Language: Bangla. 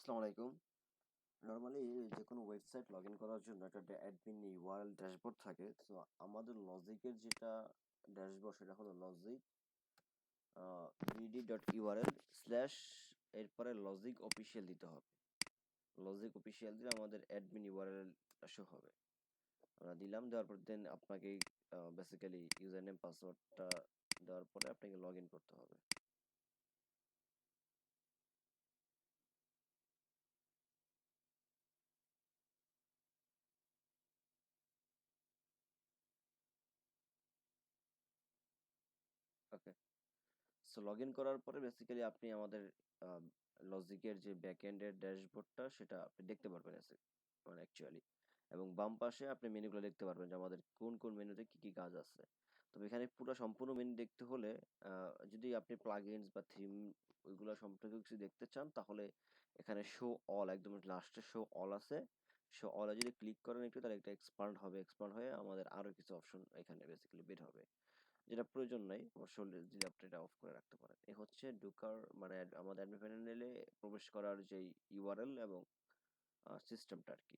আসসালামু আলাইকুম। নরমালি যে কোনো ওয়েবসাইট লগ ইন করার জন্য একটা অ্যাডমিন ইউআরএল ড্যাশবোর্ড থাকে। সো আমাদের লজিকের যেটা ড্যাশবোর্ড সেটা হলো লজিক vd.url স্ল্যাশ এরপরে লজিক অফিসিয়াল দিতে হবে। লজিক অফিসিয়াল দিলে আমাদের অ্যাডমিন ইউআরএল শো হবে। আমরা দিলাম, দেওয়ার পর দেন আপনাকে বেসিক্যালি ইউজার নেম পাসওয়ার্ডটা দেওয়ার পরে আপনাকে লগ ইন করতে হবে। ওকে, সো লগ ইন করার পরে বেসিক্যালি আপনি আমাদের লজিকের যে ব্যাকএন্ডের ড্যাশবোর্ডটা সেটা আপনি দেখতে পারবেন মানে অ্যাকচুয়ালি, এবং বাম পাশে আপনি মেনুগুলো দেখতে পারবেন যে আমাদের কোন কোন মেনুতে কি কি কাজ আছে। তবে এখানে পুরো সম্পূর্ণ মেনু দেখতে হলে যদি আপনি প্লাগইনস বা থিম ওইগুলো সম্পর্কে কিছু দেখতে চান, তাহলে এখানে শো অল, একদম লাস্টে শো অল আছে। শো অলে যদি ক্লিক করেন একটু, তাহলে একটা এক্সপান্ড হবে, এক্সপান্ড হয়ে আমাদের আরো কিছু অপশন এখানে বেসিক্যালি বের হবে, যেটা প্রয়োজন নাই অবশ্য। যদি আপনি এটা অফ করে রাখতে পারেন, এ হচ্ছে ঢোকার মানে আমাদের অ্যাডমিন প্যানেলে প্রবেশ করার যে ইউআরএল এবং সিস্টেমটা আর কি।